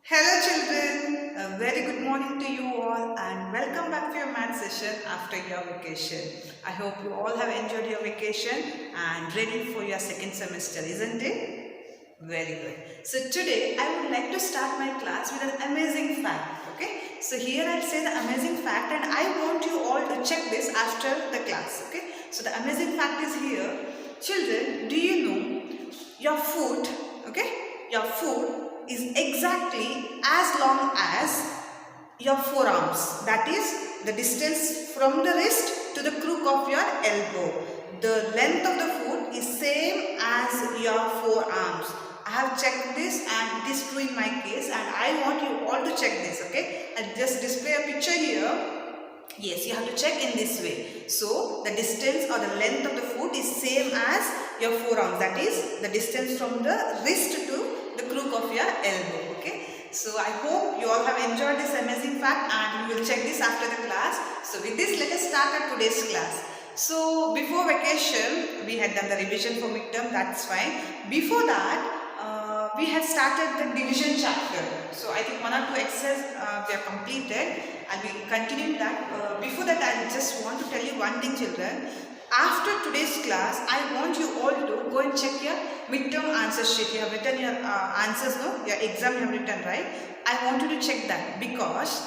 Hello children, a very good morning to you all and welcome back to your math session after your vacation. I hope you all have enjoyed your vacation and ready for your second semester, isn't it? Very good. So today I would like to start my class with an amazing fact, okay? So here I'll say the amazing fact and I want you all to check this after the class, okay? So the amazing fact is here. Children, do you know your foot, okay? Your foot is exactly as long as your forearms. That is the distance from the wrist to the crook of your elbow. The length of the foot is same as your forearms. I have checked this and it is true in my case and I want you all to check this, okay? I'll just display a picture here. Yes, you have to check in this way. So, the distance or the length of the foot is same as your forearm. That is the distance from the wrist to the crook of your elbow. Okay. So, I hope you all have enjoyed this amazing fact and we will check this after the class. So, with this, let us start our today's class. So, before vacation, we had done the revision for midterm. That's fine. Before that, we had started the division chapter. So I think one or two exercises we have completed and we continued that. Before that I just want to tell you one thing children. After today's class, I want you all to go and check your midterm answer sheet. You have written your answers, no? Your exam you have written, right? I want you to check that because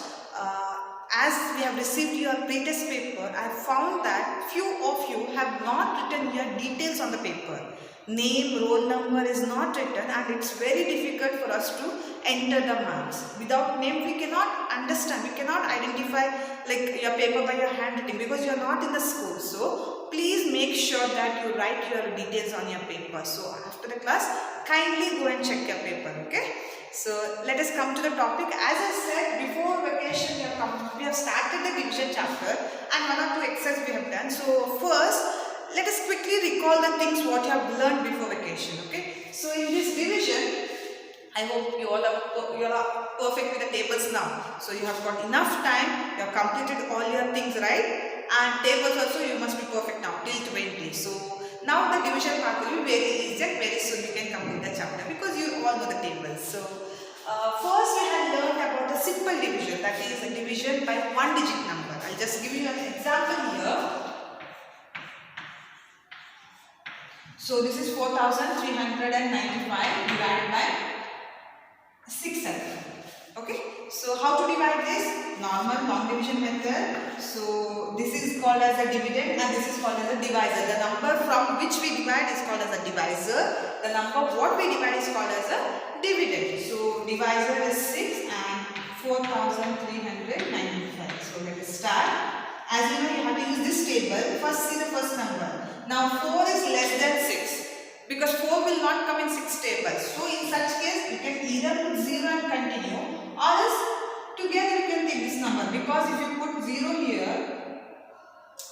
as we have received your pretest paper, I found that few of you have not written your details on the paper. Name, roll number is not written and it's very difficult for us to enter the marks. Without name we cannot understand, we cannot identify like your paper by your handwriting because you are not in the school. So please make sure that you write your details on your paper. So after the class, kindly go and check your paper, okay? So let us come to the topic. As I said, before vacation we have started the division chapter and one or two exercises we have done. So first, let us quickly recall the things what you have learned before vacation, okay? So in this division, I hope you all are perfect with the tables now. So you have got enough time, you have completed all your things, right? And tables also you must be perfect now till 20. So now the division part will be very easy and very soon you can complete the chapter because you all know the tables. So first we had learned about the simple division, that is a division by one digit number. I'll just give you an example here. So this is 4395 divided by 600. Okay. So how to divide this? Normal long division method. So this is called as a dividend and this is called as a divisor. The number from which we divide is called as a divisor. The number what we divide is called as a dividend. So divisor is 6 and 4395. So let us start. As you know, you have to use this table. First see the first number. Now 4 is less than 6 because 4 will not come in 6 tables. So in such case you can either put 0 and continue or else together you can take this number because if you put 0 here,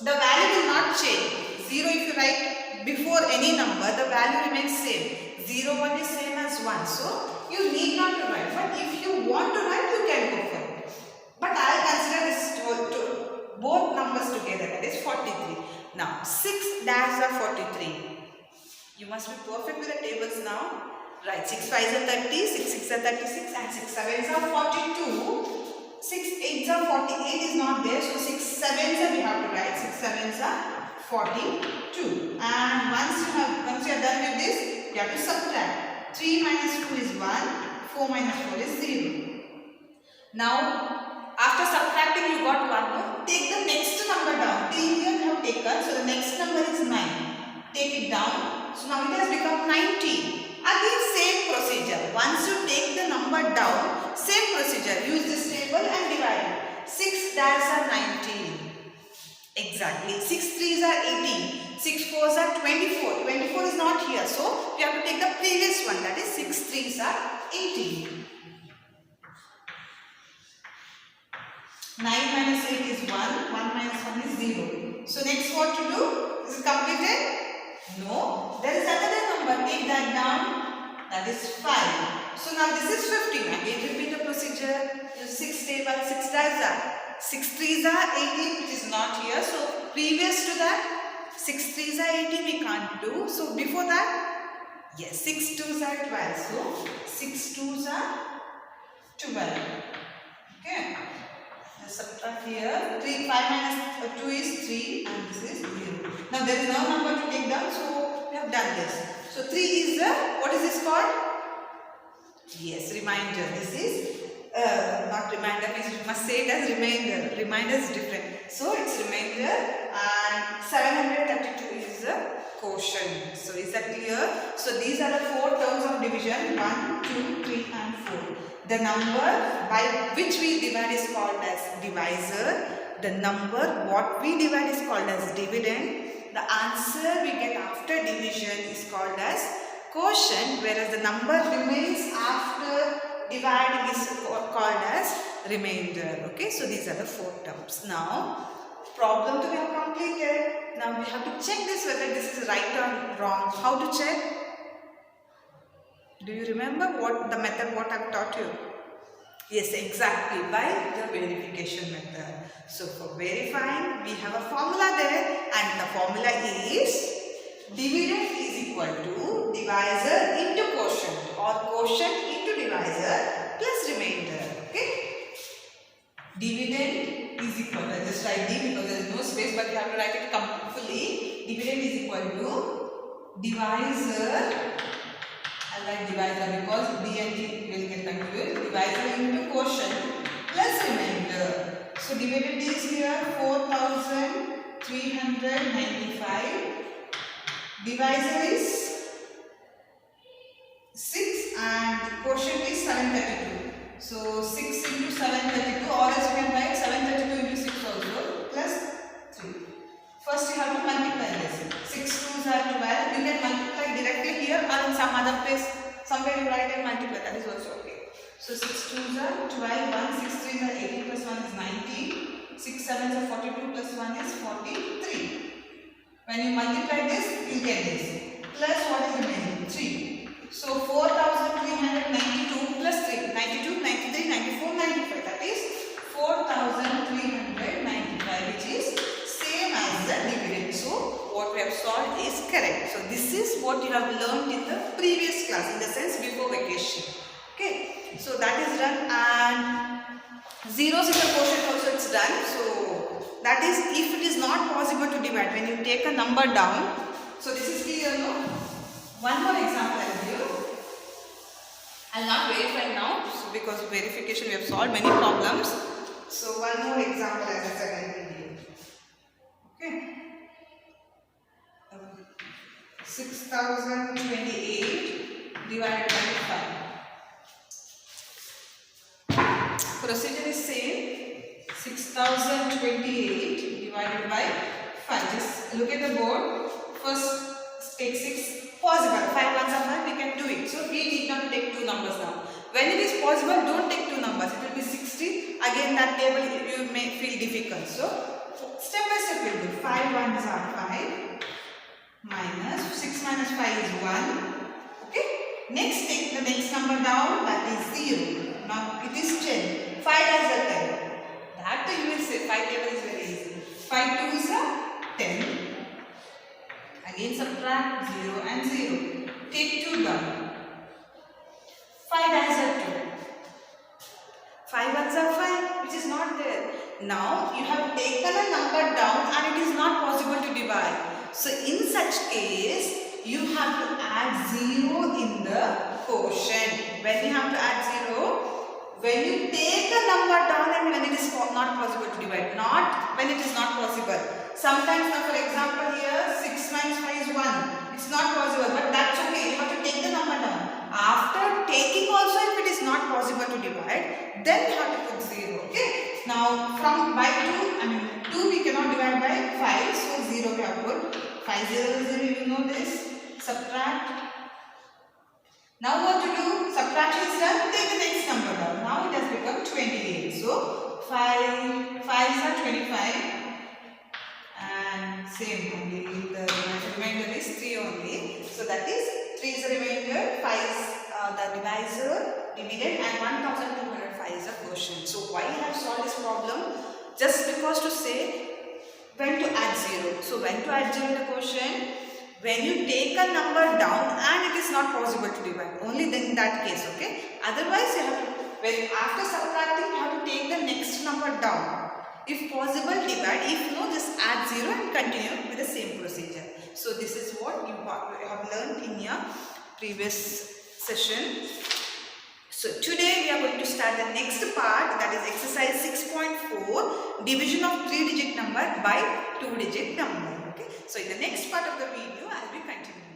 the value will not change. 0 if you write before any number, the value remains same. 0 1 is same as 1. So you need not to write, but if you want to write you can go for it. But I will consider this both numbers together, that is 43. Now 6 dash are 43. You must be perfect with the tables now. Right, 6 5s are 30, 6 6 are 36 and 6 7s are 42. 6 8s are 48 is not there, so 6 7s we have to write. 6 7s are 42. And once you are done with this, you have to subtract. 3 minus 2 is 1, 4 minus 4 is 0. Now after subtracting you got 1 more. Take the next number down. Till here you have taken. So the next number is 9. Take it down. So now it has become 19. Again same procedure. Once you take the number down, same procedure. Use this table and divide. 6 dash are 19. Exactly. 6 3s are 18. 6 4s are 24. 24 is not here. So we have to take the previous one. That is 6 3s are 18. 9 minus 8 is 1, 1 minus 1 is 0. So next what to do? Is it completed? No. There is another number, take that down, that is 5. So now this is 15. Again repeat the procedure, use 6 table, 6 dice are. 6 3s are 18 which is not here. So previous to that, 6 3s are 18 we can't do. So before that, yes, 6 2s are 12. So 6 2s are 12. Okay. Let's subtract here. 5 minus 2 is 3 and this is 0. Now there is no number to take down, so we have done this. So 3 is the, what is this called? Yes, remainder. This is not remainder, means you must say it as remainder. Remainder is different. So it's remainder and 732 is the quotient. So is that clear? So these are the 4 terms of division, 1, 2, 3 and 4. The number by which we divide is called as divisor. The number what we divide is called as dividend. The answer we get after division is called as quotient, whereas the number remains after dividing is called as remainder. Okay, so these are the 4 terms. Now, problem to be completed. Now we have to check this whether this is right or wrong. How to check? Do you remember what the method what I have taught you? Yes, exactly, by the verification method. So for verifying, we have a formula there, and the formula is dividend is equal to divisor into quotient, or quotient into divisor plus remainder. Okay? Dividend is equal to, just write D because there is no space, but you have to write it fully. Dividend is equal to divisor. I like divisor because D and D will get confused. Divisor into quotient plus remainder. So dividend is here 4,395. Divisor is 6 and quotient is 732. So 6 into 732, or else you can write 732 into 6 also plus 3. First you have to multiply this. 6 2s are 12. You can multiply directly here or in some other place. Somewhere you write and multiply. That is also okay. So 6 2s are 12. 1 6 3s are 18 plus 1 is 19. 6 7s are 42 plus 1 is 43. When you multiply this, you get this. Plus what is remaining? 3. So 4,392 plus 3. 92, 93, 94, 95. That is 4,395, which is same as the dividend. So what we have solved is correct. So this is what you have learned in the previous class, in the sense before vacation. Okay. So that is done, and zeros in the quotient also it's done. So that is if it is not possible to divide when you take a number down. So this is clear, no? One more example I will give you. I will not verify now, so because of verification we have solved many problems. So one more example as I said I will give you. Okay. 6,028 divided by 5. Procedure is same. 6,028 divided by 5. Just look at the board. First take 6. Possible. 5 ones are 5. We can do it. So we need not take 2 numbers now. When it is possible, don't take 2 numbers. It will be 60. Again, that table you may feel difficult. So step by step we'll do. 5 ones are 5. Minus 6 minus 5 is 1. Okay. Next, take the next number down. That is 0. Now it is 10. 5 as a 10. That you will say 5 table is very easy. 5 2 is a 10. Again subtract 0 and 0. Take 2 down. 5 as a 2. 5 ones are 5, which is not there. Now you have taken a number down and it is not possible to divide. So in such case, you have to add 0 in the quotient. When you have to add 0? When you take a number down and when it is not possible to divide, not when it is not possible. Sometimes, now for example here, 6 minus 5 is 1. It's not possible, but that's okay. You have to take the number down. After taking also, if it is not possible to divide, then you have to put 0. Okay. Now from by 2, 2 we cannot divide by 5, so 0 we have put. 5 0 0, you know this. Subtract. Now what to do? Subtraction is done. Take the next number down. Now it has become 28. So 5 5s are 25. And same only. The remainder is 3 only. So that is 3 is the remainder. 5 is the divisor, dividend, and 1,205 is the quotient. So why I have solved this problem? Just because to say when to add 0. So when to add 0 in the quotient? When you take a number down and it is not possible to divide, only then in that case, okay? Otherwise you have to when after subtracting you have to take the next number down. If possible, divide. If no, just add 0 and continue with the same procedure. So this is what you have learned in your previous session. So today we are going to start the next part, that is exercise 6.4, division of 3-digit number by 2-digit number. Okay. So in the next part of the video I will be continuing.